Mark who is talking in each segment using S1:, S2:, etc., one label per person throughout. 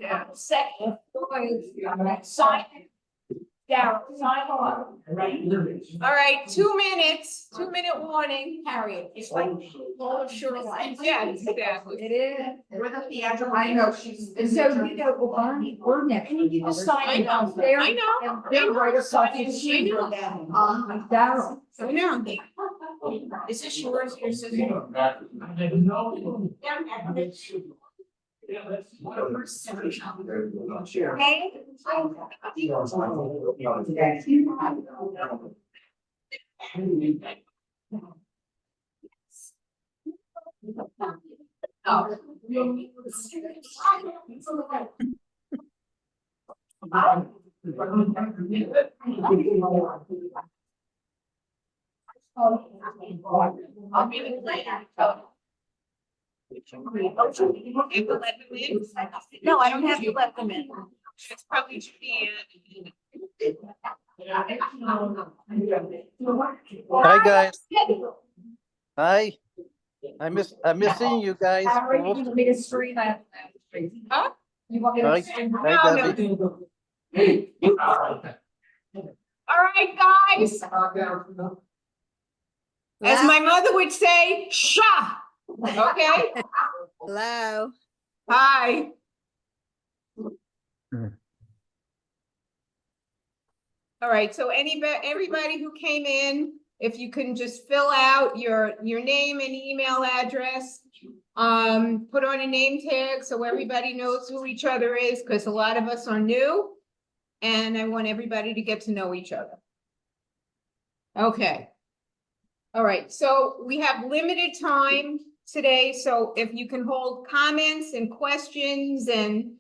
S1: Yeah. Second, sign. Darryl, sign off. All right, 2 minutes, 2-minute warning, Harriet. It's like all of shoreline. Yeah, exactly.
S2: It is.
S1: With a theatrical.
S2: I know, she's, so you know, Barney, we're next.
S1: And you just sign
S2: I
S1: it
S2: know,
S1: out
S2: they're-
S1: I know.
S2: And they're right across the street from them, Darryl.
S1: I know. Is this yours or is this? Hey. I'll be with you later. No, I don't have to let them in. It's probably should be
S3: Hi, guys. Hi. I miss seeing you guys.
S2: Harry, you want me to stream that?
S1: Huh?
S2: You want me
S3: Hi.
S2: to stream?
S3: Hi,
S1: No,
S3: Debbie.
S1: All right, guys. As my mother would say, "Sha." Okay?
S4: Hello.
S1: Hi. All right, so everybody who came in, if you can just fill out your name and email address. Put on a name tag so everybody knows who each other is, because a lot of us are new. And I want everybody to get to know each other. Okay. All right, so we have limited time today, so if you can hold comments and questions and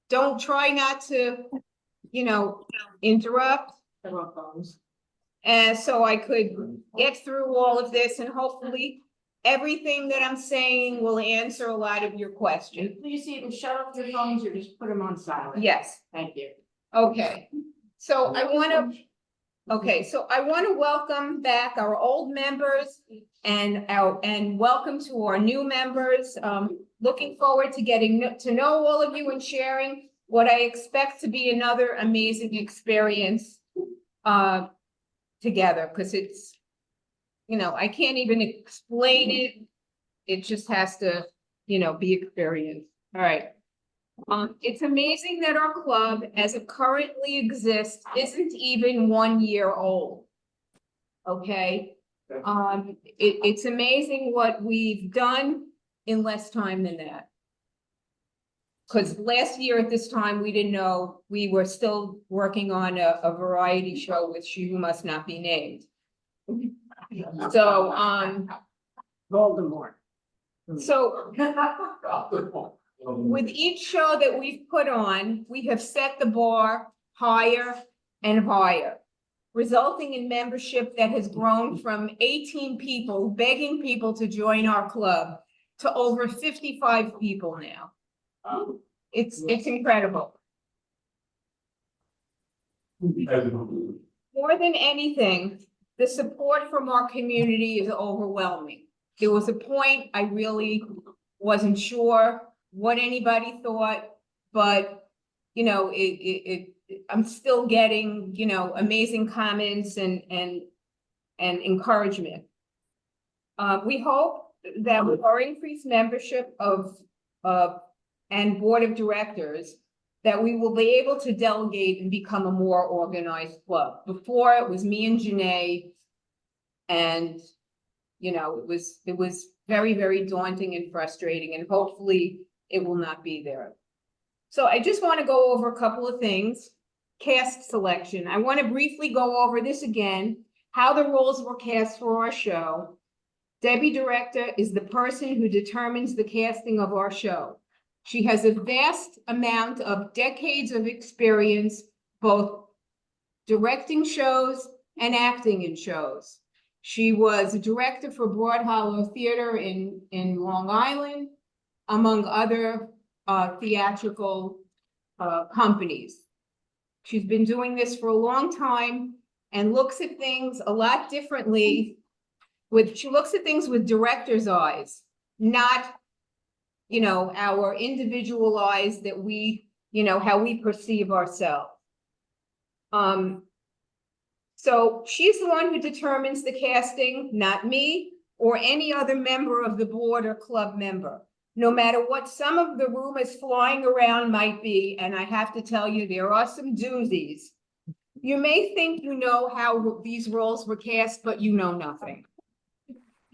S1: don't try not to, interrupt. And so I could get through all of this and hopefully everything that I'm saying will answer a lot of your questions.
S5: Please either shut off your phones or just put them on silent.
S1: Yes,
S5: Thank you.
S1: okay. So I want to welcome back our old members and welcome to our new members. Looking forward to getting to know all of you and sharing what I expect to be another amazing experience together, because it's, I can't even explain it. It just has to, be experienced. All right. It's amazing that our club, as it currently exists, isn't even 1 year old. Okay, it's amazing what we've done in less time than that. Because last year at this time, we didn't know, we were still working on a variety show with She Who Must Not Be Named. So,
S5: Voldemort.
S1: so with each show that we've put on, we have set the bar higher and higher, resulting in membership that has grown from 18 people begging people to join our club to over 55 people now. It's incredible. More than anything, the support from our community is overwhelming. There was a point I really wasn't sure what anybody thought, but I'm still getting, amazing comments and encouragement. We hope that with our increased membership and board of directors, that we will be able to delegate and become a more organized club. Before, it was me and Janae, and it was very, very daunting and frustrating, and hopefully it will not be there. So I just want to go over a couple of things. Cast selection. I want to briefly go over this again, how the roles were cast for our show. Debbie Director is the person who determines the casting of our show. She has a vast amount of decades of experience, both directing shows and acting in shows. She was a director for Broad Hollow Theater in Long Island, among other theatrical companies. She's been doing this for a long time and looks at things a lot differently. She looks at things with director's eyes, not, our individual eyes that we you know, how we perceive ourselves. So she's the one who determines the casting, not me or any other member of the board or club member. No matter what some of the rumors flying around might be, and I have to tell you, there are some doozies. You may think you know how these roles were cast, but you know nothing.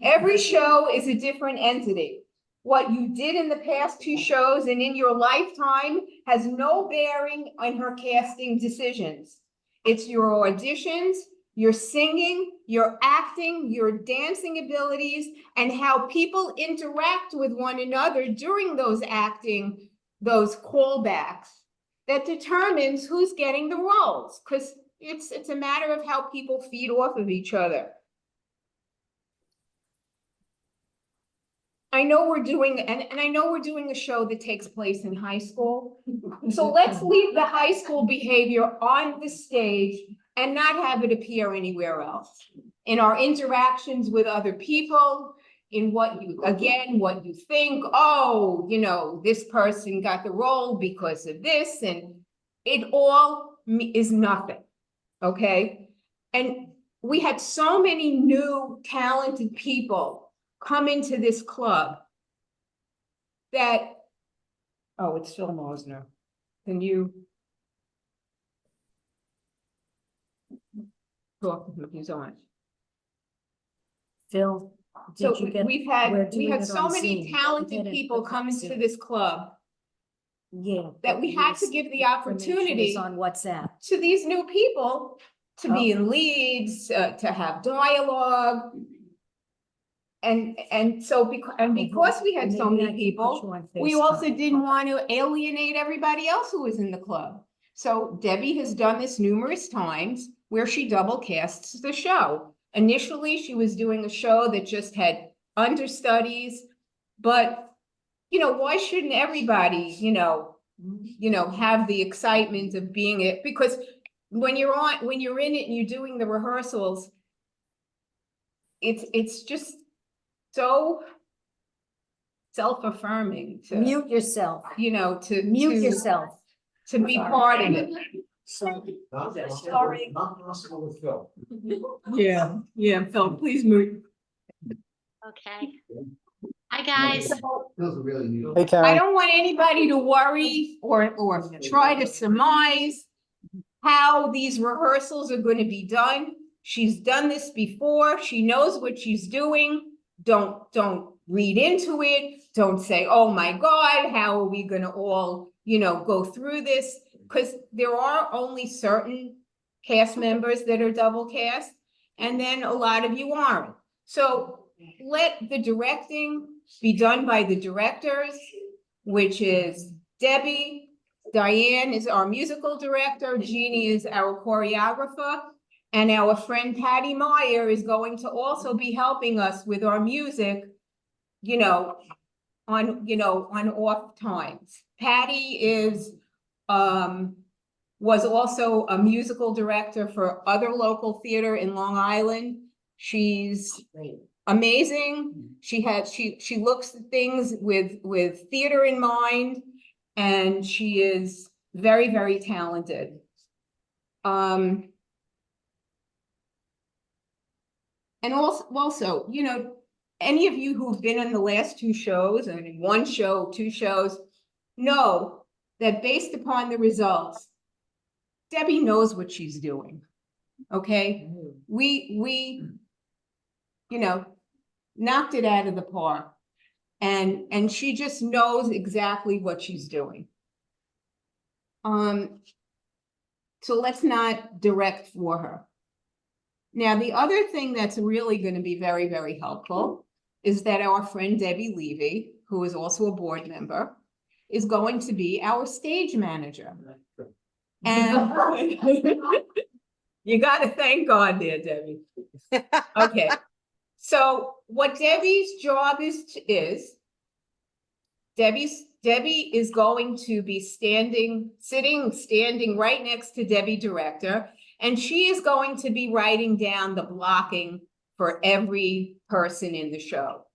S1: Every show is a different entity. What you did in the past 2 shows and in your lifetime has no bearing on her casting decisions. It's your auditions, your singing, your acting, your dancing abilities, and how people interact with one another during those acting, those callbacks, that determines who's getting the roles, because it's a matter of how people feed off of each other. I know we're doing, and I know we're doing a show that takes place in high school. So let's leave the high school behavior on the stage and not have it appear anywhere else. In our interactions with other people, in what you think, oh, you know, this person got the role because of this, and it all is nothing, okay? And we had so many new talented people come into this club that, oh, it's Phil Mosner. Can you talk to him? He's on.
S2: Phil,
S1: So
S2: did you get?
S1: we
S2: we're
S1: had
S2: doing it
S1: so
S2: on
S1: many
S2: Zoom. We
S1: talented
S2: did it,
S1: people
S2: but
S1: come
S2: it's
S1: into
S2: Zoom.
S1: this club
S2: Yeah.
S1: that
S2: but
S1: we had to
S2: this
S1: give the
S2: information
S1: opportunity
S2: is on WhatsApp.
S1: to these new people to be in leads, to have dialogue. And so because we had so
S2: Maybe I
S1: many
S2: can
S1: people,
S2: put you on
S1: we
S2: FaceTime.
S1: also didn't want to alienate everybody else who was in the club. So Debbie has done this numerous times where she double casts the show. Initially, she was doing a show that just had understudies, but you know, why shouldn't everybody, you know, have the excitement of being it? Because when you're in it and you're doing the rehearsals, it's just so self-affirming to,
S2: Mute yourself.
S1: you know, to
S2: Yourself.
S1: to be part of it.
S2: Sorry.
S5: Not possible with Phil.
S1: Yeah, Phil, please move.
S4: Okay. Hi, guys.
S3: Hey,
S1: I
S3: Karen.
S1: don't want anybody to worry or try to surmise how these rehearsals are going to be done. She's done this before. She knows what she's doing. Don't read into it. Don't say, oh my God, how are we going to all, you know, go through this? Because there are only certain cast members that are double cast, and then a lot of you aren't. So let the directing be done by the directors, which is Debbie. Diane is our musical director. Jeannie is our choreographer. And our friend Patty Meyer is going to also be helping us with our music, you know, on off times. Patty is, was also a musical director for other local theater in Long Island. She's amazing. She looks at things with theater in mind, and she is very, very talented. And also, you know, any of you who've been in the last 2 shows, and in 1 show, 2 shows, know that based upon the results, Debbie knows what she's doing. Okay? We, you know, knocked it out of the park. And she just knows exactly what she's doing. So let's not direct for her. Now, the other thing that's really going to be very, very helpful is that our friend Debbie Levy, who is also a board member, is going to be our stage manager. And you got to thank God there, Debbie. Okay. So what Debbie's job is Debbie is going to be standing right next to Debbie Director, and she is going to be writing down the blocking for every person in the show.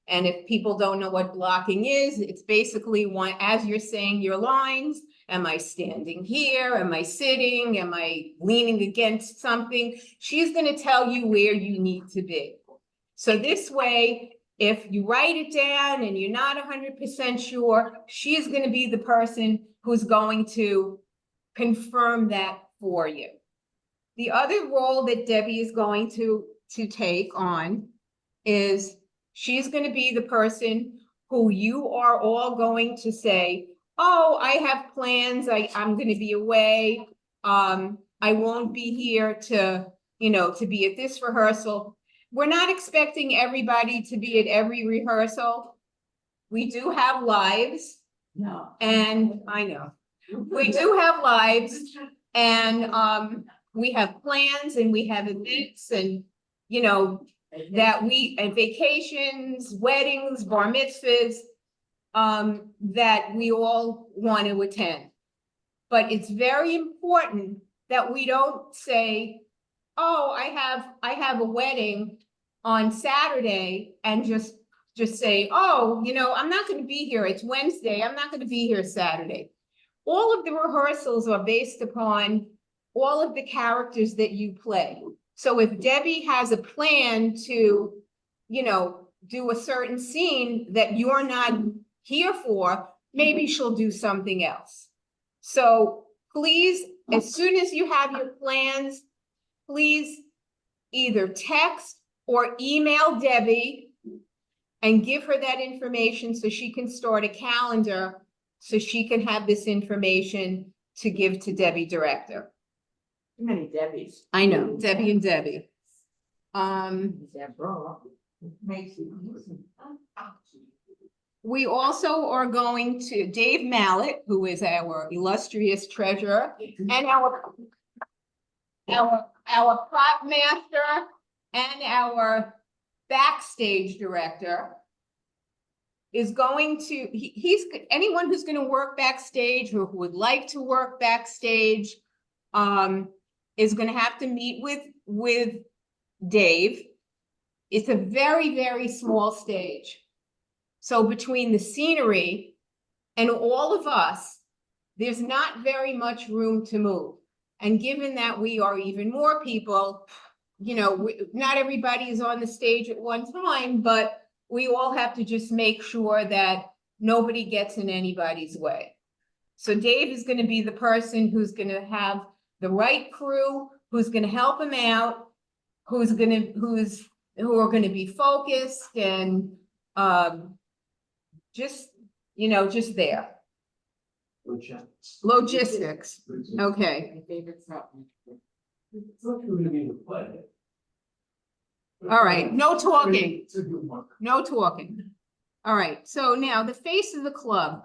S1: And if people don't know what blocking is, it's basically as you're saying your lines, Am I standing here? Am I sitting? Am I leaning against something? She's gonna tell you where you need to be. So this way, if you write it down and you're not 100% sure, she's gonna be the person who's going to confirm that for you. The other role that Debbie is going to take on is she's gonna be the person who you are all going to say, oh, I have plans, I'm gonna be away. I won't be here to, to be at this rehearsal. We're not expecting everybody to be at every rehearsal. We do have lives,
S2: No.
S1: and I know, we do have lives, and we have plans and we have events and, and vacations, weddings, bar mitzvahs, that we all want to attend. But it's very important that we don't say, oh, I have a wedding on Saturday, and just say, oh, I'm not going to be here. It's Wednesday. I'm not going to be here Saturday. All of the rehearsals are based upon all of the characters that you play. So if Debbie has a plan to, do a certain scene that you're not here for, maybe she'll do something else. So please, as soon as you have your plans, please either text or email Debbie and give her that information so she can start a calendar, so she can have this information to give to Debbie Director.
S2: Too many Debbies.
S1: I know, Debbie and Debbie.
S2: Deborah. Makes it easy.
S1: We also are going to Dave Mallet, who is our illustrious treasurer, and our prop master and our backstage director is going to, he's anyone who's going to work backstage or who would like to work backstage is going to have to meet with Dave. It's a very, very small stage. So between the scenery and all of us, there's not very much room to move. And given that we are even more people, not everybody is on the stage at one time, but we all have to just make sure that nobody gets in anybody's way. So Dave is going to be the person who's going to have the right crew, who's going to help him out, who are going to be focused and just there. Logistics. Okay.
S2: My favorite something.
S5: It's like you're gonna be in the play.
S1: All right. No talking.
S5: It's a good one.
S1: No talking. All right. So now the face of the club.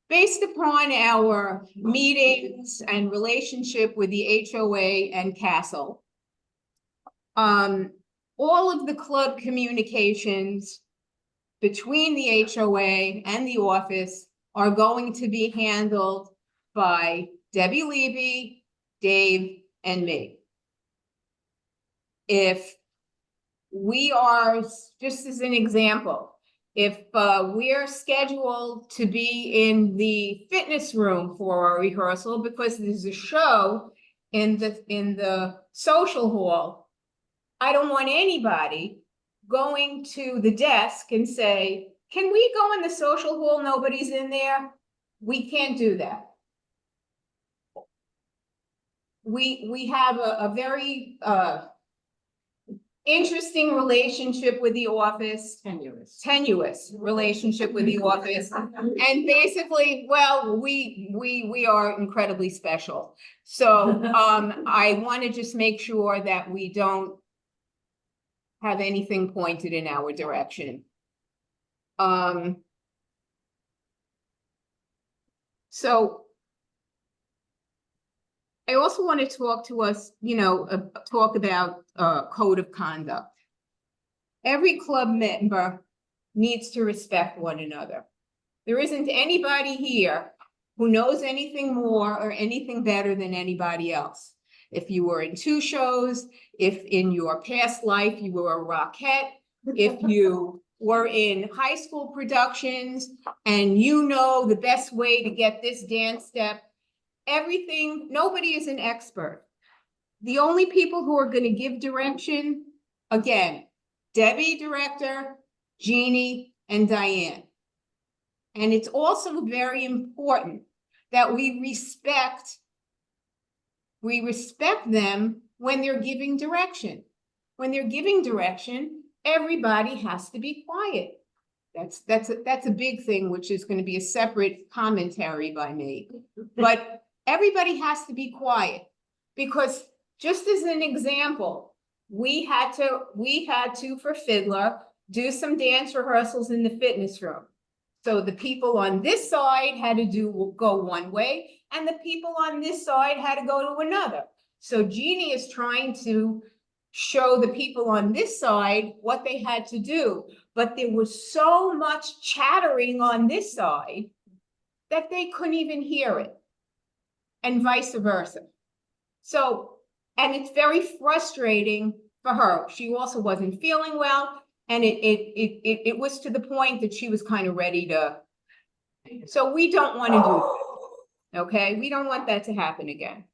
S1: Based upon our meetings and relationship with the HOA and Castle, all of the club communications between the HOA and the office are going to be handled by Debbie Levy, Dave, and me. If we are, just as an example, if we're scheduled to be in the fitness room for a rehearsal because there's a show in the social hall, I don't want anybody going to the desk and say, can we go in the social hall? Nobody's in there. We can't do that. We have a very interesting relationship with the office. Tenuous relationship with the office. And basically, well, we are incredibly special. So I want to just make sure that we don't have anything pointed in our direction. So I also want to talk to us, talk about code of conduct. Every club member needs to respect one another. There isn't anybody here who knows anything more or anything better than anybody else. If you were in 2 shows, if in your past life you were a Rockette, if you were in high school productions and you know the best way to get this dance step, everything, nobody is an expert. The only people who are gonna give direction, again, Debbie, director, Jeannie, and Diane. And it's also very important that we respect them when they're giving direction. When they're giving direction, everybody has to be quiet. That's a big thing, which is going to be a separate commentary by me. But everybody has to be quiet, because just as an example, we had to for Fiddler do some dance rehearsals in the fitness room. So the people on this side had to go one way, and the people on this side had to go to another. So Jeannie is trying to show the people on this side what they had to do, but there was so much chattering on this side that they couldn't even hear it, and vice versa. So, and it's very frustrating for her. She also wasn't feeling well, and it was to the point that she was kind of ready to. So we don't want to do that, okay? We don't want that to happen again.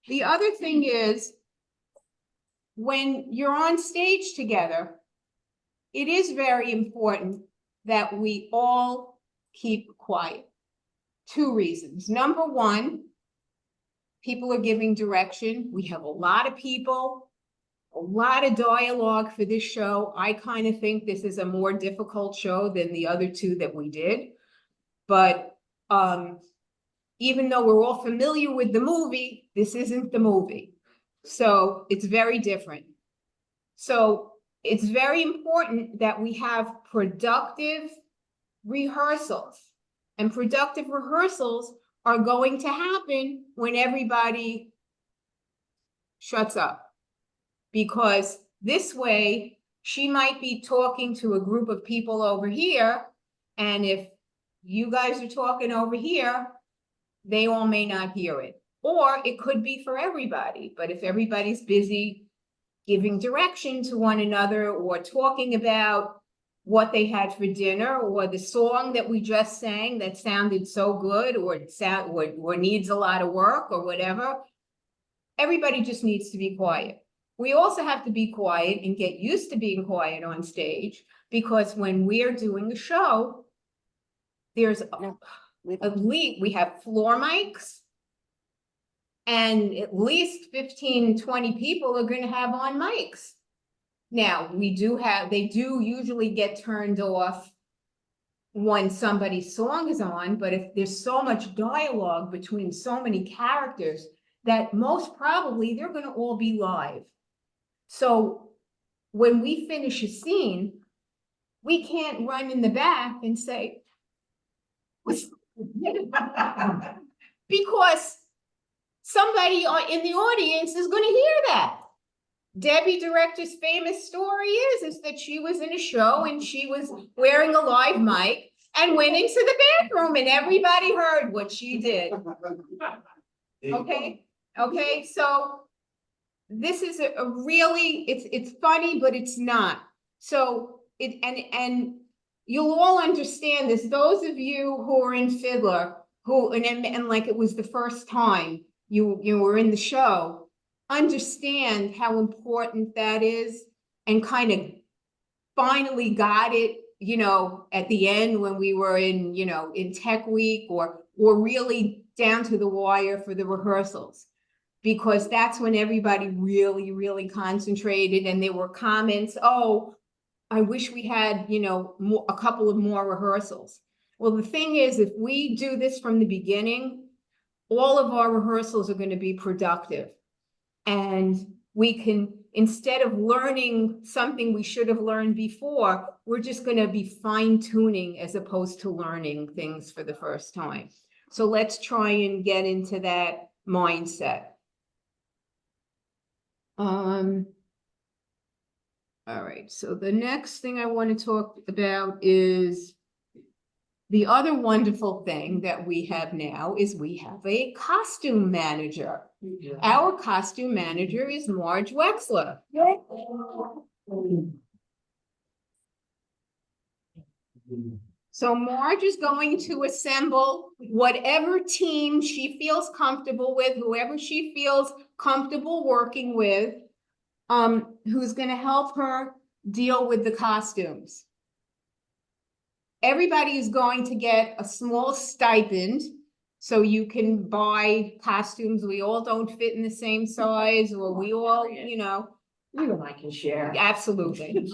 S1: The other thing is, when you're on stage together, it is very important that we all keep quiet. 2 reasons. Number one, people are giving direction. We have a lot of people, a lot of dialogue for this show. I kind of think this is a more difficult show than the other 2 that we did. But even though we're all familiar with the movie, this isn't the movie. So it's very different. So it's very important that we have productive rehearsals. And productive rehearsals are going to happen when everybody shuts up. Because this way, she might be talking to a group of people over here, and if you guys are talking over here, they all may not hear it. Or it could be for everybody, but if everybody's busy giving direction to one another, or talking about what they had for dinner, or the song that we just sang that sounded so good, or needs a lot of work, or whatever, everybody just needs to be quiet. We also have to be quiet and get used to being quiet on stage, because when we're doing a show, there's we have floor mics, and at least 15, 20 people are going to have on mics. Now, they do usually get turned off when somebody's song is on, but if there's so much dialogue between so many characters, that most probably they're going to all be live. So when we finish a scene, we can't run in the back and say, because somebody in the audience is going to hear that. Debbie Director's famous story is that she was in a show and she was wearing a live mic and went into the bathroom, and everybody heard what she did. Okay, so this is a really, it's funny, but it's not. So and you'll all understand this. Those of you who are in Fiddler, and like it was the first time you were in the show, understand how important that is, and kind of finally got it, at the end when we were in, in Tech Week, or really down to the wire for the rehearsals, because that's when everybody really, really concentrated, and there were comments, oh, I wish we had, a couple of more rehearsals. Well, the thing is, if we do this from the beginning, all of our rehearsals are going to be productive. And we can, instead of learning something we should have learned before, we're just going to be fine-tuning as opposed to learning things for the first time. So let's try and get into that mindset. All right, so the next thing I want to talk about is the other wonderful thing that we have now is we have a costume manager. Our costume manager is Marge Wexler. So Marge is going to assemble whatever team she feels comfortable with, whoever she feels comfortable working with, who's gonna help her deal with the costumes. Everybody is going to get a small stipend, so you can buy costumes. We all don't fit in the same size, or we all, you know,
S2: You and I can share.
S1: absolutely.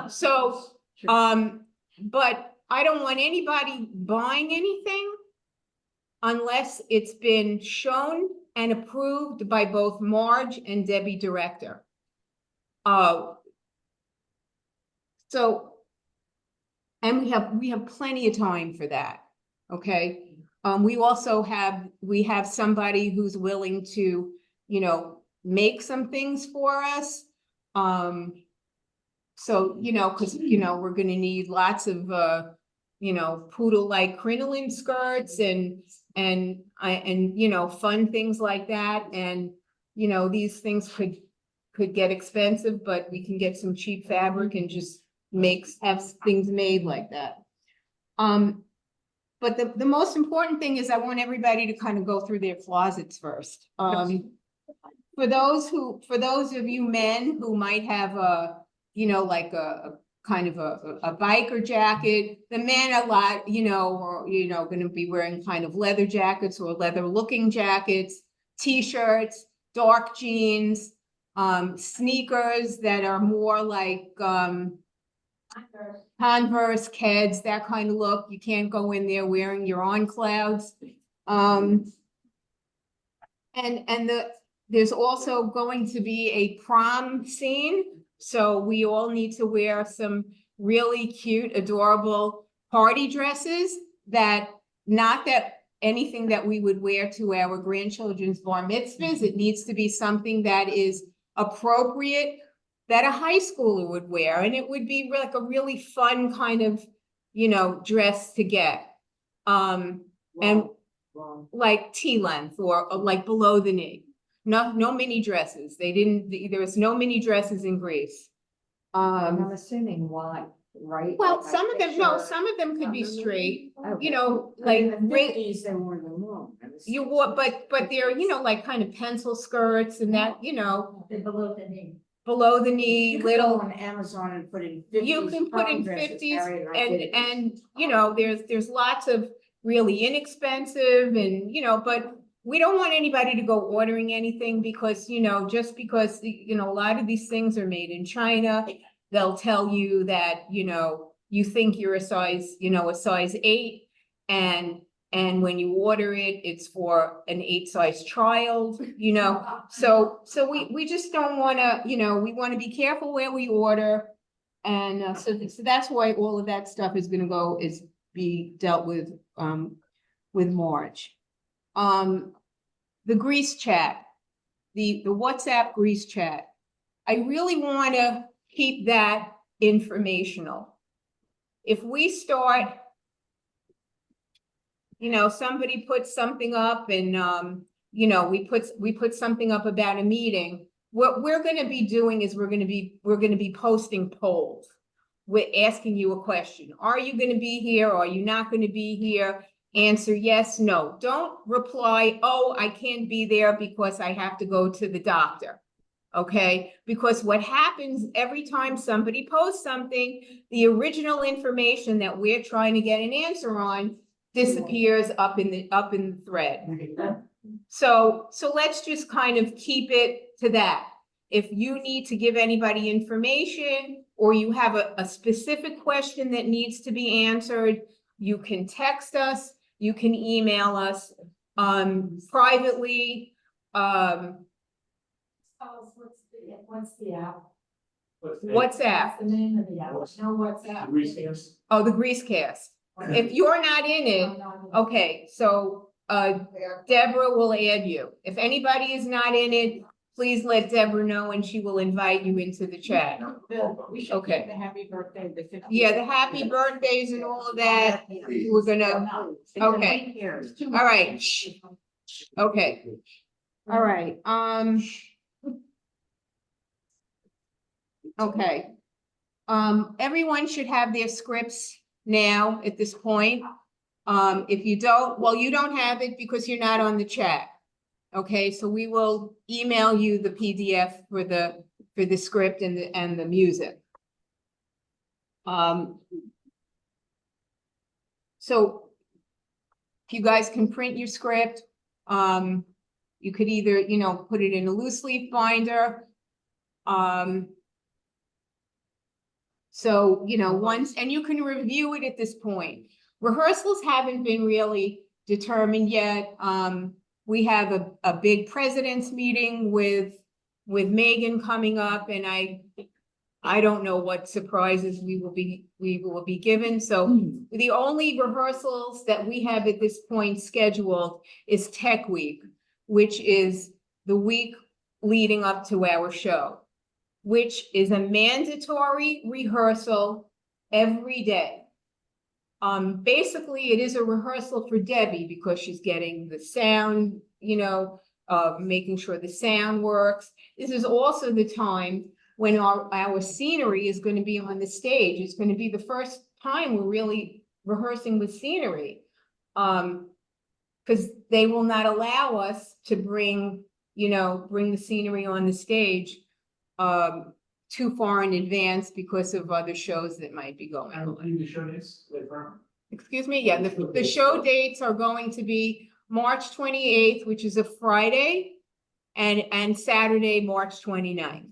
S1: So, but I don't want anybody buying anything unless it's been shown and approved by both Marge and Debbie Director. So, and we have plenty of time for that, okay? We also have somebody who's willing to, you know, make some things for us. So, you know, cause you know, we're gonna need lots of, you know, poodle-like crinoline skirts and, you know, fun things like that. And, you know, these things could get expensive, but we can get some cheap fabric and just have things made like that. But the most important thing is I want everybody to kind of go through their closets first. For those of you men who might have a, you know, like a kind of a biker jacket, the men a lot, you know, or, you know, gonna be wearing kind of leather jackets or leather looking jackets, t-shirts, dark jeans, sneakers that are more like, Converse, Keds, that kind of look. You can't go in there wearing your on clouds. There's also going to be a prom scene. So we all need to wear some really cute, adorable party dresses not that anything that we would wear to our grandchildren's bar mitzvahs. It needs to be something that is appropriate that a high schooler would wear. And it would be like a really fun kind of, you know, dress to get. And like T-length or like below the knee. No mini dresses. There was no mini dresses in Greece.
S2: I'm assuming why, right?
S1: Well,
S2: Like,
S1: some of them, no,
S2: picture-
S1: some of them could be straight,
S2: Okay.
S1: you know,
S2: But in
S1: like
S2: the 50s, they wore the long.
S1: you wore, but they're, you know, like kind of pencil skirts and that, you know,
S2: Below the knee.
S1: below the knee,
S2: You could go
S1: little.
S2: on Amazon and put in 50s.
S1: You can put in
S2: prom dresses,
S1: 50s
S2: Harry I did it.
S1: and, you know, there's lots of really inexpensive and, you know, but we don't want anybody to go ordering anything because, you know, just because, you know, a lot of these things are made in China, they'll tell you that, you know, you think you're a size 8 and when you order it, it's for an 8 size child, you know. So we just don't wanna, you know, we wanna be careful where we order. And so that's why all of that stuff is gonna be dealt with Marge. The Grease chat, the WhatsApp Grease chat. I really wanna keep that informational. If we start, you know, somebody puts something up and, you know, we put something up about a meeting. What we're gonna be doing is we're gonna be posting polls. We're asking you a question. Are you gonna be here? Or are you not gonna be here? Answer yes, no. Don't reply, oh, I can't be there because I have to go to the doctor. Okay, because what happens every time somebody posts something, the original information that we're trying to get an answer on disappears up in the thread. So let's just kind of keep it to that. If you need to give anybody information or you have a specific question that needs to be answered, you can text us, you can email us privately.
S2: What's the app?
S1: WhatsApp.
S2: The name of the app? No, what's that?
S1: Oh, the Grease Cast. If you're not in it, okay, so Deborah will add you. If anybody is not in it, please let Deborah know and she will invite you into the chat.
S2: We should
S1: Okay.
S2: get the happy birthday, the 50th.
S1: Yeah, the happy birthdays and all of that, we're gonna, okay. All right. Shh. Okay, all right, okay. Everyone should have their scripts now at this point. If you don't, well, you don't have it because you're not on the chat. Okay, so we will email you the PDF for the script and the music. So if you guys can print your script, you could either, you know, put it in a loose leaf binder. So, you know, once, and you can review it at this point. Rehearsals haven't been really determined yet. We have a big president's meeting with Megan coming up, and I don't know what surprises we will be given. So the only rehearsals that we have at this point scheduled is Tech Week, which is the week leading up to our show, which is a mandatory rehearsal every day. Basically, it is a rehearsal for Debbie because she's getting the sound, you know, making sure the sound works. This is also the time when our scenery is going to be on the stage. It's going to be the first time we're really rehearsing with scenery. Because they will not allow us to bring the scenery on the stage too far in advance because of other shows that might be going
S5: I don't
S1: on.
S5: believe the show is, confirm.
S1: Excuse me, yeah, the show dates are going to be March 28th, which is a Friday, and Saturday, March 29th.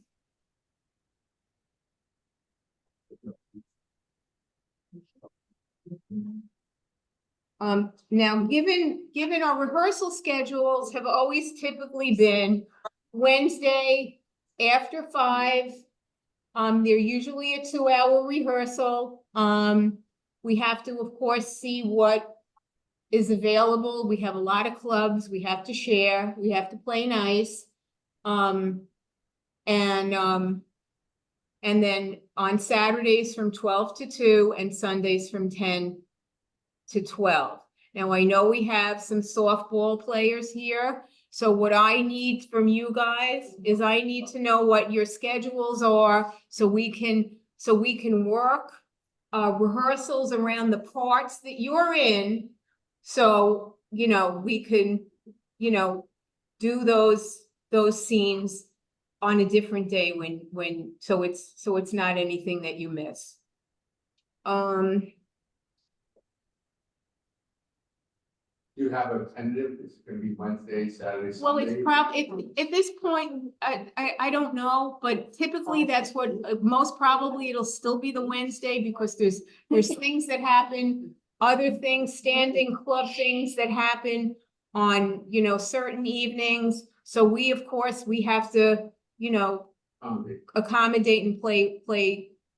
S1: Now, given our rehearsal schedules have always typically been Wednesday after 5. They're usually a 2-hour rehearsal. We have to, of course, see what is available. We have a lot of clubs. We have to share. We have to play nice. And then on Saturdays from 12 to 2 and Sundays from 10 to 12. Now, I know we have some softball players here. So what I need from you guys is I need to know what your schedules are so we can work rehearsals around the parts that you're in. So, you know, we can, you know, do those scenes on a different day so it's not anything that you miss.
S6: Do you have a tentative? Is it gonna be Wednesday, Saturday,
S1: Well, it's
S6: Sunday?
S1: at this point, I don't know, but typically that's what, most probably it'll still be the Wednesday because there's things that happen, other things, standing club things that happen on, you know, certain evenings. So we, of course, we have to, you know, accommodate and play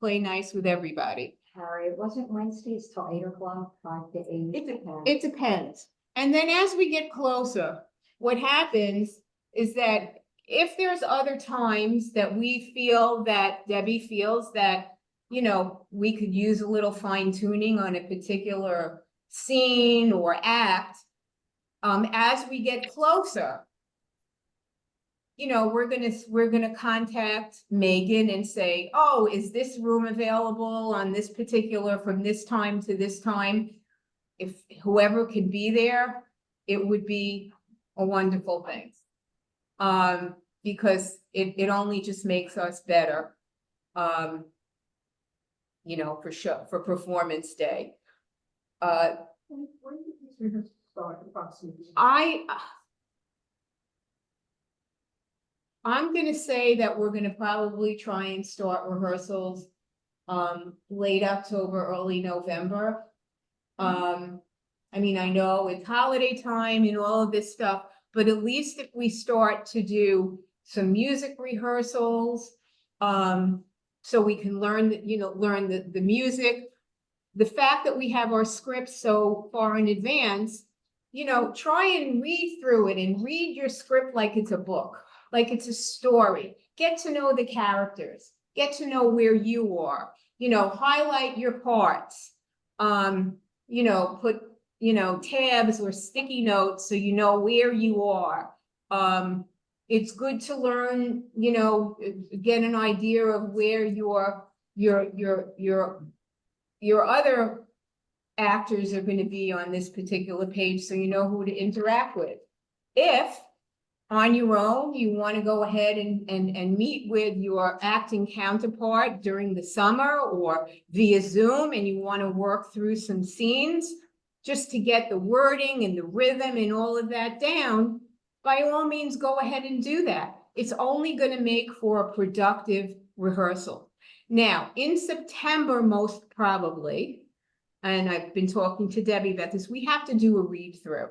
S1: nice with everybody.
S2: Harry, it wasn't Wednesdays till 8 o'clock, 5 to 8.
S1: It depends. It depends. And then as we get closer, what happens is that if there's other times that we feel that Debbie feels that, you know, we could use a little fine tuning on a particular scene or act, as we get closer, you know, we're gonna contact Megan and say, oh, is this room available on this particular, from this time to this time? If whoever could be there, it would be a wonderful thing. Because it only just makes us better. You know, for performance day.
S2: When did these rehearsals start approximately?
S1: I'm gonna say that we're gonna probably try and start rehearsals late October, early November. I mean, I know it's holiday time and all of this stuff, but at least if we start to do some music rehearsals, so we can learn the music. The fact that we have our scripts so far in advance, you know, try and read through it and read your script like it's a book, like it's a story. Get to know the characters, get to know where you are, you know, highlight your parts. You know, put, you know, tabs or sticky notes so you know where you are. It's good to learn, you know, get an idea of where your other actors are gonna be on this particular page, so you know who to interact with. If on your own, you want to go ahead and meet with your acting counterpart during the summer or via Zoom, and you want to work through some scenes just to get the wording and the rhythm and all of that down, by all means, go ahead and do that. It's only going to make for a productive rehearsal. Now, in September, most probably, and I've been talking to Debbie about this, we have to do a read-through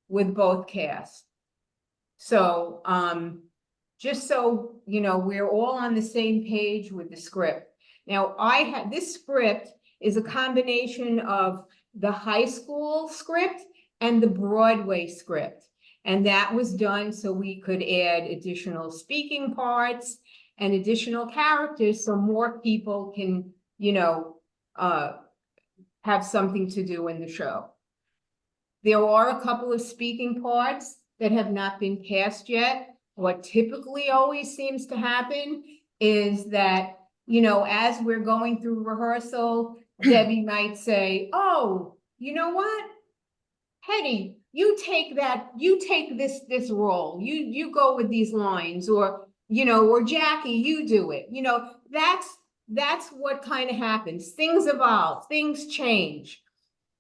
S1: with both casts. So, just so, you know, we're all on the same page with the script. Now, this script is a combination of the high school script and the Broadway script. And that was done so we could add additional speaking parts and additional characters so more people can, you know, have something to do in the show. There are a couple of speaking parts that have not been cast yet. What typically always seems to happen is that, you know, as we're going through rehearsal, Debbie might say, oh, you know what? Hetty, you take this role, you go with these lines, or, you know, or Jackie, you do it. You know, that's what kind of happens. Things evolve, things change.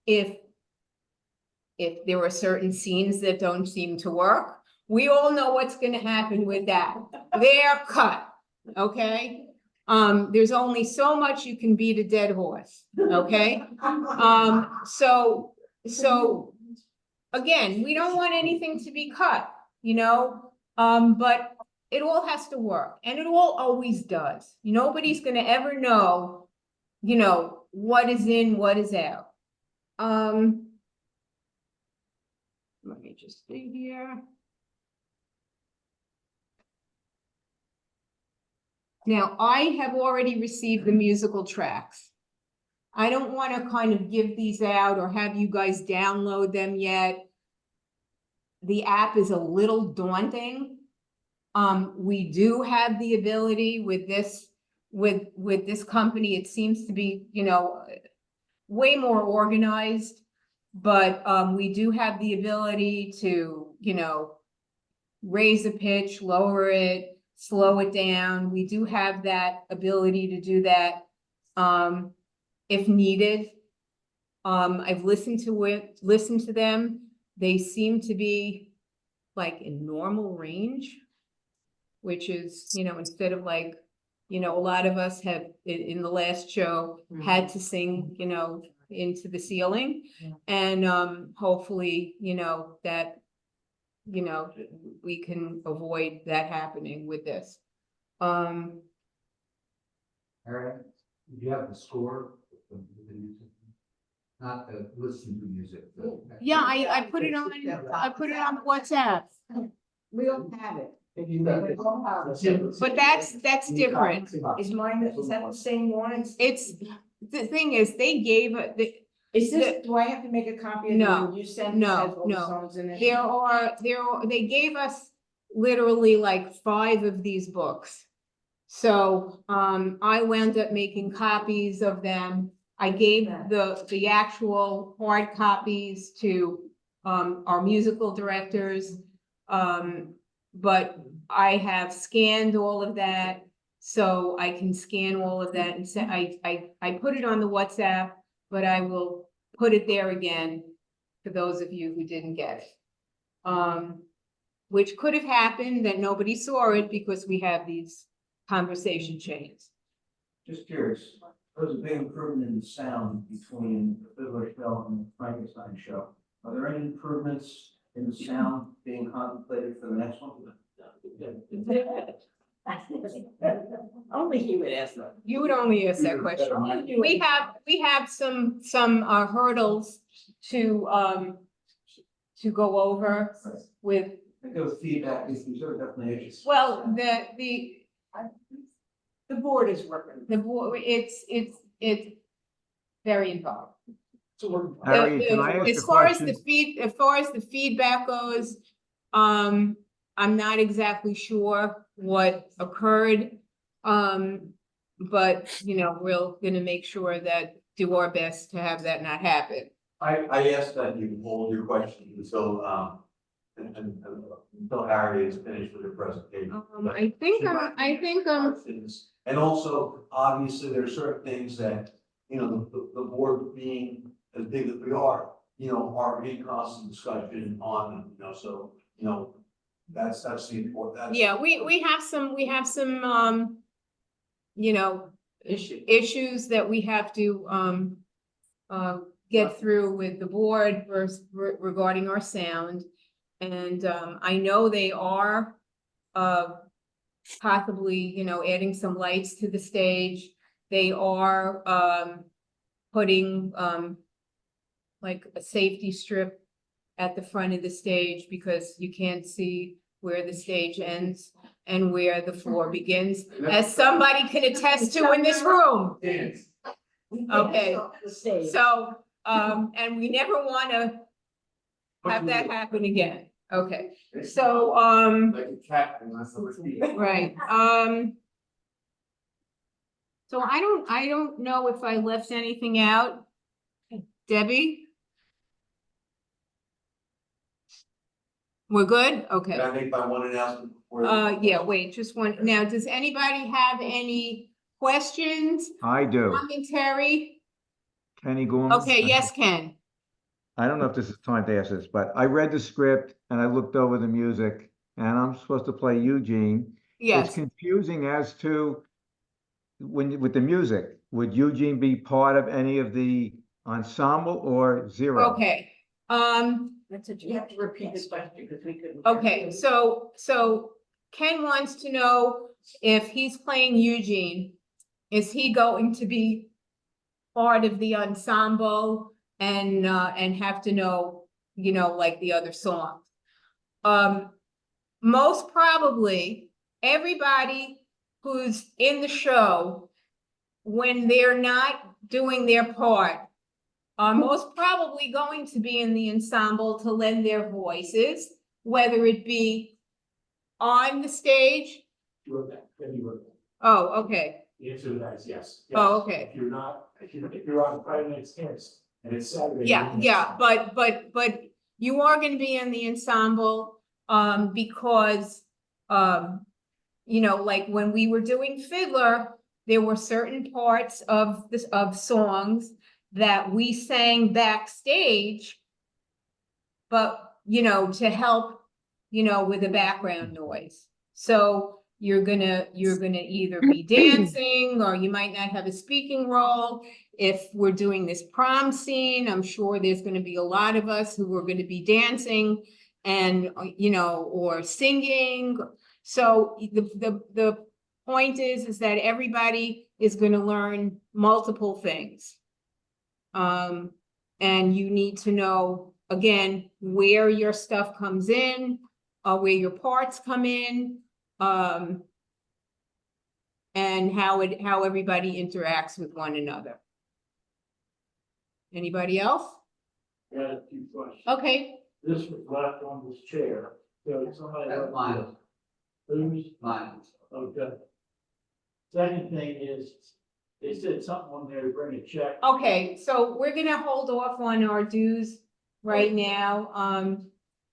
S1: If there are certain scenes that don't seem to work, we all know what's going to happen with that. They're cut, okay? There's only so much you can beat a dead horse, okay? So again, we don't want anything to be cut, you know? But it all has to work, and it all always does. Nobody's going to ever know, you know, what is in, what is out. Let me just see here. Now, I have already received the musical tracks. I don't want to kind of give these out or have you guys download them yet. The app is a little daunting. We do have the ability with this company. It seems to be, you know, way more organized. But we do have the ability to, you know, raise a pitch, lower it, slow it down. We do have that ability to do that if needed. I've listened to them. They seem to be like in normal range, which is, you know, instead of like, you know, a lot of us have in the last show had to sing, you know, into the ceiling. And hopefully, you know, that, you know, we can avoid that happening with this.
S5: Aaron, you have the score, the music, not the listen to music.
S1: Yeah, I put it on WhatsApp,
S2: We don't have it.
S1: but that's different.
S2: Is that the same one?
S1: It's, the thing is, they gave
S2: Is this, do I have to make a copy of the
S1: No,
S2: one you sent?
S1: no,
S2: that has all the
S1: no.
S2: songs in it?
S1: they gave us literally like 5 of these books. So, I wound up making copies of them. I gave the actual hard copies to, our musical directors. But I have scanned all of that, so I can scan all of that and say, I put it on the WhatsApp, but I will put it there again for those of you who didn't get it. Which could have happened that nobody saw it because we have these conversation chains.
S7: Just curious, there's a big improvement in the sound between the Fiddler Show and the Frankenstein Show. Are there any improvements in the sound being contemplated for the next one?
S2: Only he would ask that.
S1: You would only ask that question. We have some hurdles to go over with,
S7: I think of feedback issues, there are definitely issues.
S1: well,
S2: The board is working.
S1: the board, it's very involved.
S8: Harry, can I ask a
S1: As far as
S8: question?
S1: the feedback goes, I'm not exactly sure what occurred. but, you know, we're gonna make sure that, do our best to have that not happen.
S9: I asked that you hold your question until, until Harry is finished with the presentation.
S1: I think,
S9: And also, obviously, there are certain things that, you know, the board being as big as we are, you know, are in constant discussion on them, you know, so, you know, that's the important, that's.
S1: yeah, we have some, you know, issues that we have to, get through with the board regarding our sound. And, I know they are, possibly, you know, adding some lights to the stage. They are, putting, like a safety strip at the front of the stage because you can't see where the stage ends and where the floor begins, as somebody can attest to in this room.
S6: Dance.
S1: Okay, so, and we never wanna have that happen again. Okay, so,
S6: Like a cat unless someone's eating.
S1: right, so I don't know if I left anything out. Debbie? We're good? Okay.
S9: Can I make my one announcement before?
S1: Yeah, wait, just one. Now, does anybody have any questions,
S8: I do.
S1: commentary?
S8: Kenny Gorman.
S1: Okay, yes, Ken.
S8: I don't know if this is time to ask this, but I read the script and I looked over the music and I'm supposed to play Eugene. It's
S1: Yes,
S8: confusing as to with the music, would Eugene be part of any of the ensemble or zero?
S1: okay.
S2: You have to repeat this question because we couldn't.
S1: Okay, so Ken wants to know if he's playing Eugene, is he going to be part of the ensemble and have to know, you know, like the other songs? Most probably, everybody who's in the show, when they're not doing their part, are most probably going to be in the ensemble to lend their voices, whether it be on the stage. Oh, okay.
S10: The answer to that is yes.
S1: Oh,
S10: Yes.
S1: okay.
S10: If you're not, if you're on Friday night's hits and it's Saturday.
S1: Yeah, yeah, but you are gonna be in the ensemble, because, you know, like when we were doing Fiddler, there were certain parts of this, of songs that we sang backstage, but, you know, to help, you know, with the background noise. So you're gonna either be dancing or you might not have a speaking role. If we're doing this prom scene, I'm sure there's gonna be a lot of us who are gonna be dancing and, you know, or singing. So the point is that everybody is gonna learn multiple things. And you need to know, again, where your stuff comes in, where your parts come in, and how everybody interacts with one another. Anybody else?
S10: Got a few questions.
S1: Okay,
S10: This was left on this chair, so somebody.
S5: That's mine.
S10: Who's,
S5: Mine.
S10: okay. Second thing is, they said something on there to bring a check.
S1: okay, so we're gonna hold off on our dues right now,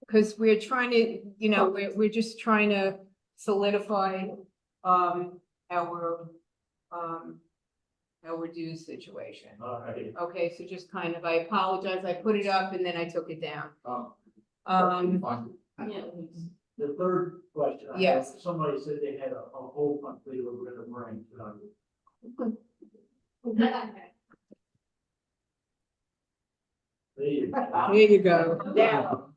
S1: because we're trying to, you know, we're just trying to solidify, our dues situation.
S10: All right.
S1: Okay, so just kind of, I apologize, I put it up and then I took it down.
S6: Fine.
S10: The third question. I have,
S1: Yes.
S10: Somebody said they had a whole month they were gonna bring. There you go.
S1: There you go.
S2: Now,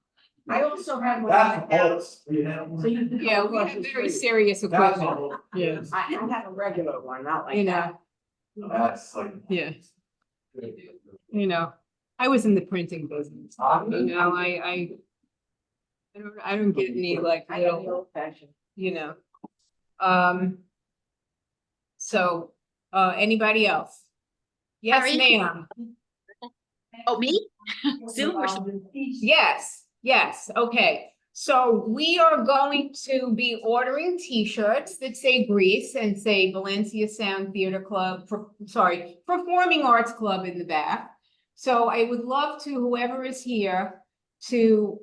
S2: I also have one.
S9: That's false.
S10: You have one?
S2: So you.
S1: Yeah, we have very serious
S9: That's
S1: equipment,
S9: all.
S1: yes,
S2: I have a regular one, not like
S1: you
S2: that.
S1: know,
S9: That's like.
S1: yeah, you know, I was in the printing business, you know, I don't get any like
S2: I have the
S1: little,
S2: old fashioned.
S1: you know. So, anybody else? Yes,
S4: Harry?
S1: ma'am.
S4: Oh, me? Zoom or something?
S1: Yes, okay. So we are going to be ordering T-shirts that say Grease and say Valencia Sound Theater Club, Performing Arts Club in the back. So I would love to, whoever is here, to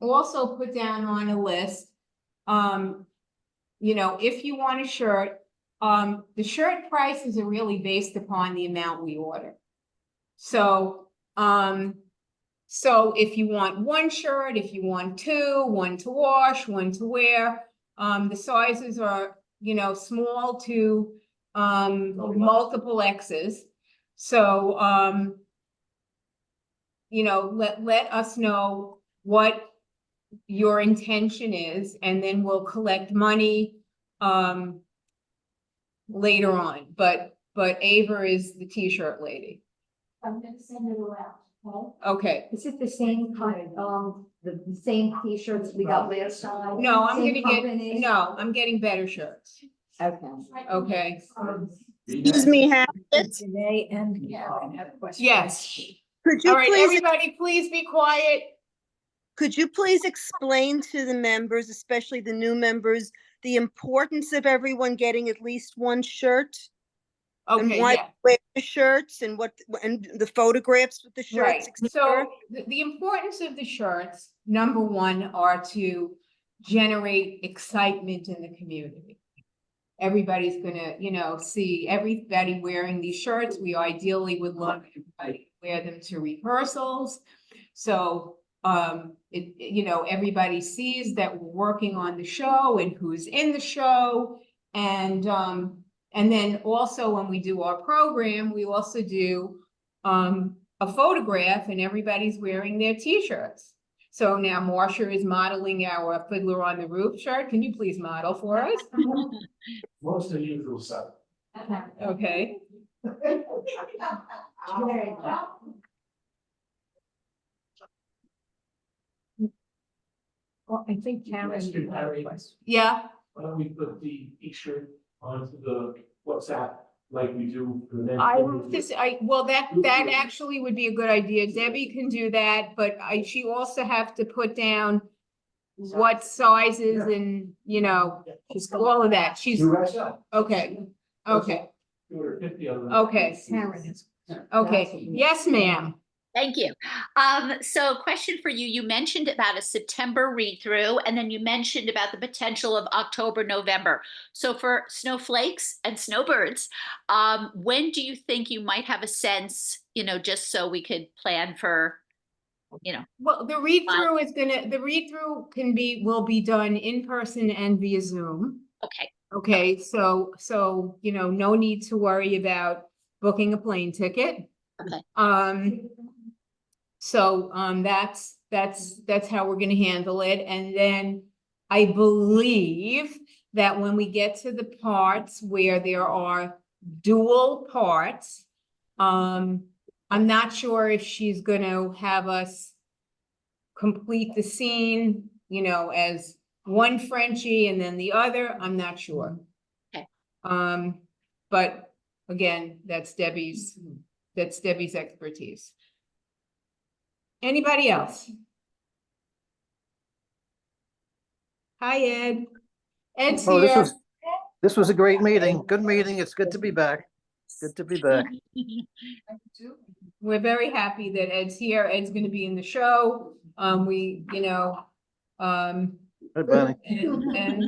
S1: also put down on a list, you know, if you want a shirt, the shirt prices are really based upon the amount we order. So, so if you want one shirt, if you want two, one to wash, one to wear, the sizes are, you know, small to multiple X's. So, you know, let us know what your intention is, and then we'll collect money later on. But Ava is the T-shirt lady.
S2: I'm gonna send it around, okay?
S1: Okay.
S2: Is it the same kind, the same T-shirts we got last time?
S1: No, I'm
S2: Same
S1: gonna get,
S2: company?
S1: no, I'm getting better shirts.
S2: Okay.
S1: Okay.
S11: Excuse me, Harriet,
S2: Janae and Karen have questions.
S1: Yes.
S11: could
S1: All
S11: you
S1: right,
S11: please,
S1: everybody, please be quiet.
S11: explain to the members, especially the new members, the importance of everyone getting at least one shirt? And
S1: Okay,
S11: why
S1: yeah,
S11: wear the shirts and and the photographs with the
S1: right.
S11: shirts, etc.?
S1: So the importance of the shirts, number one, are to generate excitement in the community. Everybody's gonna, you know, see everybody wearing these shirts. We ideally would love everybody to wear them to rehearsals. So, you know, everybody sees that we're working on the show and who's in the show. And then also when we do our program, we also do, a photograph and everybody's wearing their T-shirts. So now Marcia is modeling our Fiddler on the Roof shirt. Can you please model for us?
S10: Most of the usual stuff.
S1: Okay.
S2: Well, I think Karen.
S10: Yes, you have a-
S1: Yeah,
S10: Why don't we put the T-shirt onto the WhatsApp like we do for the next?
S1: well, that actually would be a good idea. Debbie can do that, but she also have to put down what sizes and, you know, all of that. She's,
S10: Do XL.
S1: okay, okay,
S10: 250 of them.
S1: okay,
S2: Karen is.
S1: okay. Yes, ma'am.
S4: Thank you. So question for you. You mentioned about a September read-through, and then you mentioned about the potential of October, November. So for snowflakes and snowbirds, when do you think you might have a sense, you know, just so we could plan for, you know?
S1: Well, the read-through will be done in person and via Zoom.
S4: Okay.
S1: Okay, so, you know, no need to worry about booking a plane ticket.
S4: Okay.
S1: So, that's how we're gonna handle it. And then I believe that when we get to the parts where there are dual parts, I'm not sure if she's gonna have us complete the scene, you know, as one Frenchie and then the other. I'm not sure.
S4: Okay.
S1: But again, that's Debbie's expertise. Anybody else? Hi, Ed. Ed's
S3: Oh,
S1: here.
S3: this was a great meeting. Good meeting. It's good to be back. Good to be back.
S1: We're very happy that Ed's here. Ed's gonna be in the show. We, you know,
S3: Hi, Bonnie.
S1: and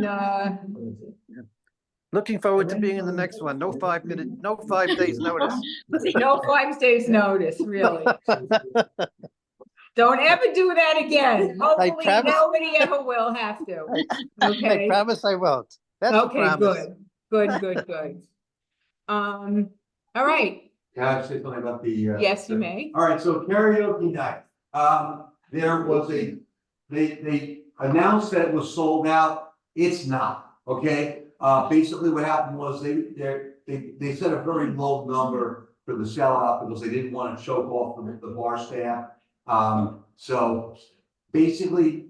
S3: Looking forward to being in the next one. No 5 days notice.
S1: no 5 days notice, really. Don't ever do that again. Hopefully,
S3: promise-
S1: nobody ever will have to.
S3: I
S1: Okay.
S3: promise I won't. That's a
S1: Okay,
S3: promise.
S1: good. All right.
S9: Can I say something about the?
S1: Yes, you may.
S9: All right, so karaoke night, there was they announced that it was sold out, it's not, okay? Basically what happened was they set a very low number for the sellout because they didn't want to choke off the bar staff. So basically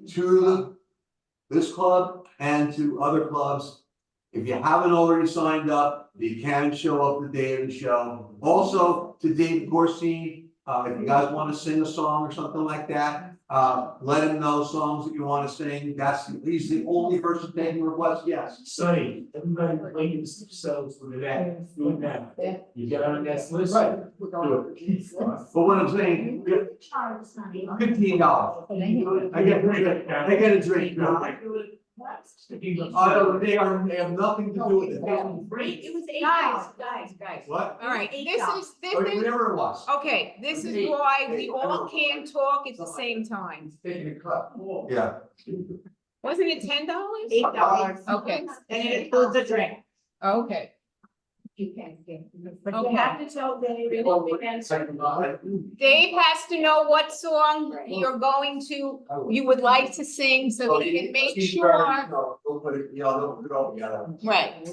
S9: this club and to other clubs, if you haven't already signed up, you can show up the day of the show. Also to David Gorsine, if you guys want to sing a song or something like that, let him know songs that you wanna sing, he's the only person taking requests, yes.
S10: Sonny, everybody blames themselves for that, doing that. You get on that list.
S9: Right.
S10: Do it.
S9: But what I'm saying, $15. I get a drink, they have nothing to do with it.
S1: It was guys.
S9: What?
S1: All right, this is,
S9: Or whatever it was.
S1: okay, this is why we all can't talk at the same time.
S9: Taking a cut. Yeah.
S1: Wasn't it $10?
S2: $8.
S1: Okay,
S2: And it includes a drink.
S1: okay.
S2: You can't get.
S1: But you have
S2: to tell Dave.
S1: Dave has to know what song you're going to, you would like to sing, so he can make sure.
S9: They'll put it, they'll put it all together.
S1: Right.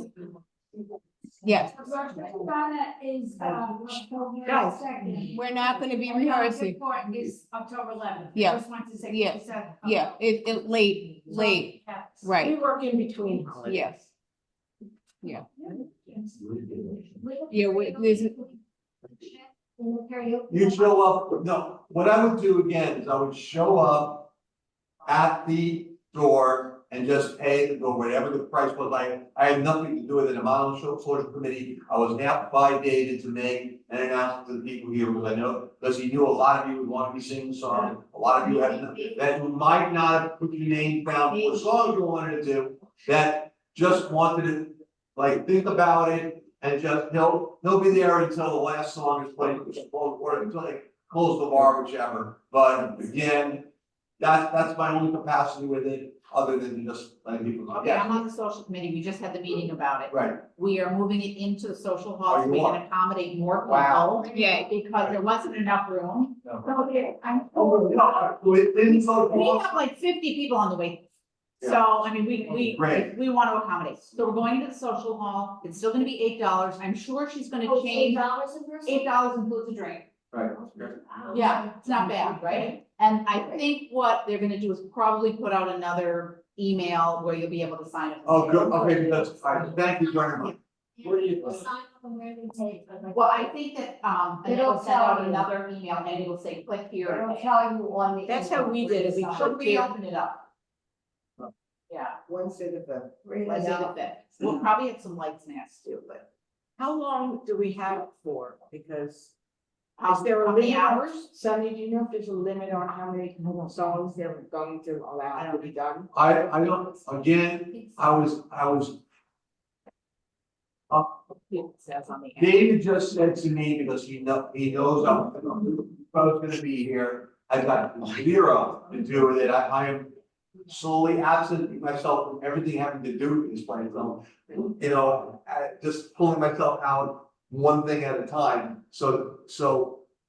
S1: Yes,
S2: Is,
S1: Guys, we're not gonna be rehearsing.
S2: Is October 11th.
S1: Yeah.
S2: Just wanted to say.
S1: Yeah. Yeah, it late, right,
S2: We work in between.
S1: yes. Yeah. Yeah, there's,
S9: You show up, no, what I would do again is I would show up at the door and just pay the door, whatever the price was. I had nothing to do with it. I'm on the social committee. I was asked by David to make an announcement to the people here, because I know, because he knew a lot of you would want to be singing the song. A lot of you that might not have put your name down for songs you wanted to do, that just wanted to, like, think about it, and just, he'll be there until the last song is played, or until they close the bar, whichever. But again, that's my only capacity with it, other than just letting people know.
S12: Okay, I'm on the social committee, we just had the meeting about it.
S9: Right.
S12: We are moving it into the social
S9: Oh,
S12: hall, so
S9: you
S12: we
S9: are?
S12: can accommodate more people.
S9: Wow.
S1: Yeah.
S12: Because there wasn't enough room.
S2: Okay, I'm.
S9: Within social
S12: We
S9: hall?
S12: have like 50 people on the wait.
S9: Yeah.
S12: So, I mean, we
S9: Great.
S12: want to accommodate. So we're going into the social hall, it's still gonna be $8. I'm sure she's gonna change. $8 includes a drink.
S9: Right.
S12: Yeah, it's not bad, right? And I think what they're gonna do is probably put out another email where you'll be able to sign up.
S9: Oh, good, okay, because, thank you very much.
S10: Where do you?
S12: Well, I think that, and
S2: It'll
S12: it'll send out
S2: tell you.
S12: another email and it will say, click here.
S2: It'll tell you on the.
S1: That's how we did it. We
S2: Sign.
S12: Should we open it up? Yeah,
S2: Wednesday the fifth.
S12: Wednesday the 5th. We'll probably have some light snacks too, but.
S13: How long do we have it for? Because is there a
S12: How many
S13: limit?
S12: hours?
S13: Sonny, do you know if there's a limit on how many songs they're going to allow to be done?
S9: I don't, again, I was,
S13: It says on the.
S9: David just said to me, because he knows I'm both gonna be here, I've got zero to do with it, I am solely absent myself from everything having to do with this place, so, just pulling myself out one thing at a time, so,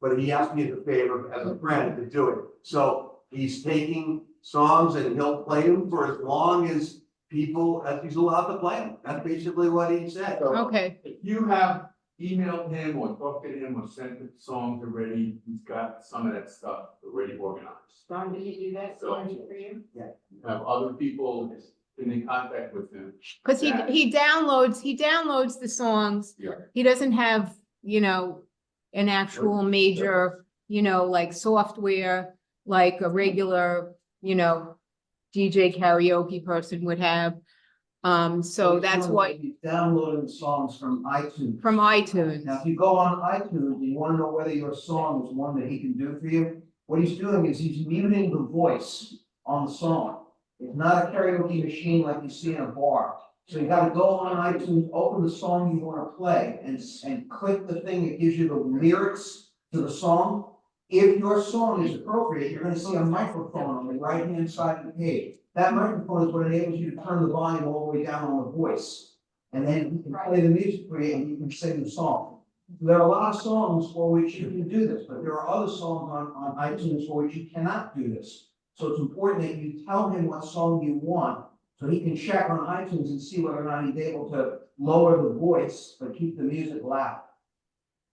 S9: but he asked me as a favor, as a friend, to do it, so he's taking songs and he'll play them for as long as as he's allowed to play them, that's basically what he said.
S1: okay,
S6: If you have emailed him or talked to him or sent the songs already, he's got some of that stuff already organized.
S13: Don, did he do that
S6: So-
S13: for you?
S6: Have other people been in contact with him?
S1: cause he downloads the songs.
S6: Yeah.
S1: He doesn't have, an actual major, like software, like a regular, DJ karaoke person would have. So that's what,
S7: He's downloading the songs from iTunes.
S1: from iTunes.
S7: Now, if you go on iTunes, and you wanna know whether your song is one that he can do for you, what he's doing is he's muting the voice on the song. It's not a karaoke machine like you see in a bar. So you gotta go on iTunes, open the song you wanna play, and click the thing that gives you the lyrics to the song. If your song is appropriate, you're gonna see a microphone on the right-hand side of the page. That microphone is what enables you to turn the volume all the way down on the voice. And then you can play the music for you and you can sing the song. There are a lot of songs for which you can do this, but there are other songs on iTunes for which you cannot do this. So it's important that you tell him what song you want, so he can check on iTunes and see whether or not he's able to lower the voice, but keep the music loud.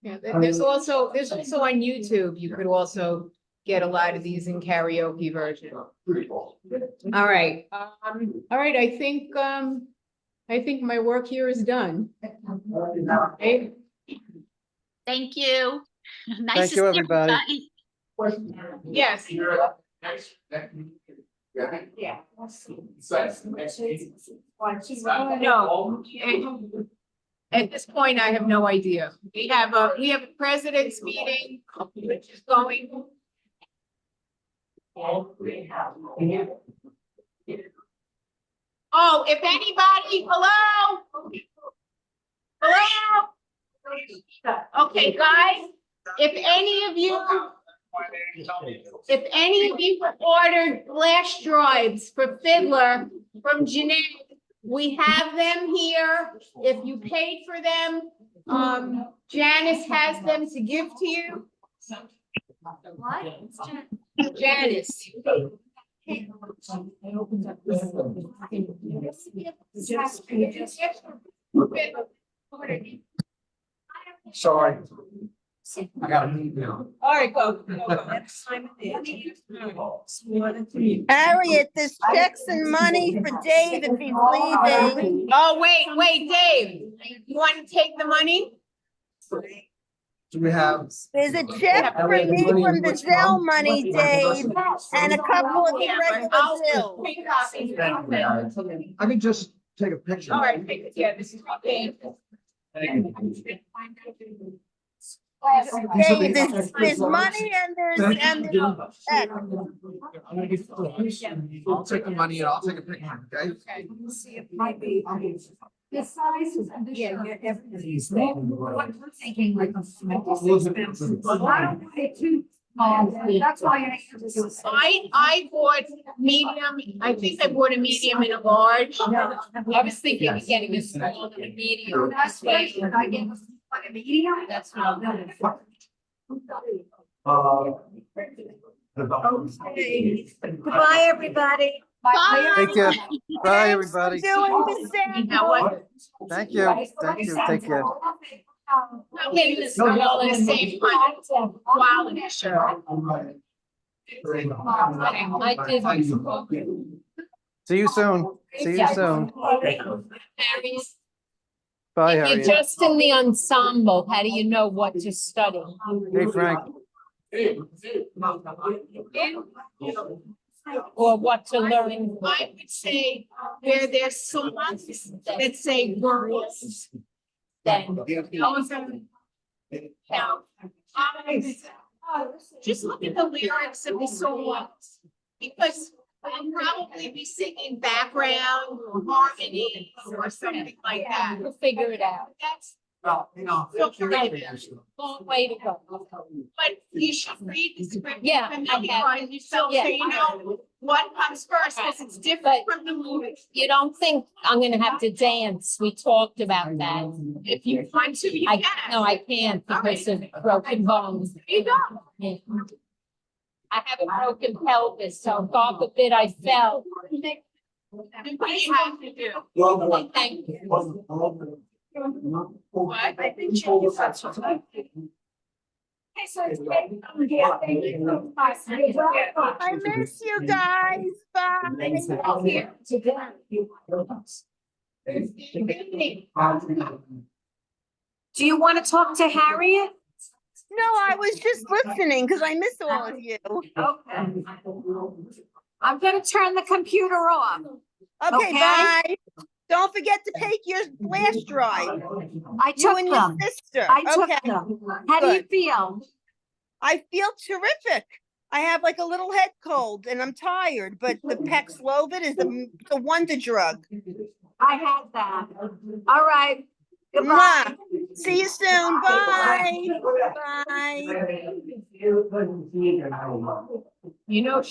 S1: Yeah, there's also on YouTube, you could also get a lot of these in karaoke version.
S9: Pretty cool.
S1: All right, I think my work here is done. Okay.
S4: Thank you. Nice
S3: Thank
S4: to
S3: you,
S4: see
S3: everybody.
S1: Yes,
S6: Next, yeah.
S1: Yeah.
S6: Besides the next meeting.
S1: No, at this point, I have no idea. We have a president's meeting, which is going. Oh, if anybody, hello? Hello? Okay, guys, if any of you ordered flash drives for Fiddler from Jeanette, we have them here. If you paid for them, Janice has them to give to you. Janice.
S5: Sorry. I got an email.
S1: All right, go.
S11: Harriet, there's checks and money for Dave if he's leaving.
S1: Oh, wait, Dave, you want to take the money?
S7: Do we have?
S11: There's a check for me from the Zelle money, Dave, and a couple of regular bills.
S1: Three copies.
S7: I could just take a picture.
S1: All right, take it. Yeah, this is okay.
S11: Dave, there's money and there's check.
S7: I'm gonna get, I'll take the money and I'll take a picture, okay?
S13: See if might be, the size is, yeah, everybody's there. What we're thinking like a small. I don't want it too small, that's why
S1: I bought medium, I think I bought a medium and a large. I was thinking of getting a small and a medium.
S13: That's why should I get like a medium?
S1: That's what I'm doing.
S11: Goodbye, everybody.
S3: Take care. Bye, everybody.
S11: Doing the same.
S1: Now what?
S3: Thank you. Take care.
S1: I'm getting this all in the same quality shirt. I did.
S3: See you soon. Bye,
S1: You're
S3: Harriet.
S1: just in the ensemble, how do you know what to study?
S3: Hey, Frank.
S1: Or what to learn? I would say where there's songs that say girls. Then those are. Now, just look at the lyrics of the songs, because I'll probably be singing background or harmonies or something like that. We'll figure it out. That's
S5: Well, you know.
S1: long way to go. But you should read the script. Yeah. Familiarize yourself so you know what comes first, because it's different from the movie.
S14: You don't think I'm gonna have to dance? We talked about that.
S1: If you want to, you
S14: I,
S1: can.
S14: no, I can't because of broken bones.
S1: You don't.
S14: Yeah. I have a broken pelvis, so God forbid I fell.
S1: What do you have to do?
S14: Thank you.
S1: What? I think
S11: I miss you guys. Bye.
S2: Do you want to talk to Harriet?
S11: No, I was just listening because I miss all of you.
S2: Okay. I'm gonna turn the computer off.
S11: Okay,
S2: Okay.
S11: bye. Don't forget to take your flash drive.
S2: I
S11: You
S2: took
S11: and your
S2: them.
S11: sister.
S2: I took
S11: Okay.
S2: them. How do you
S11: Good.
S2: feel?
S11: I feel terrific. I have like a little head cold and I'm tired, but the Paxlovid is the wonder drug.
S2: I had that. All right. Goodbye.
S11: Mwah. See you soon. Bye. Bye.
S1: You know,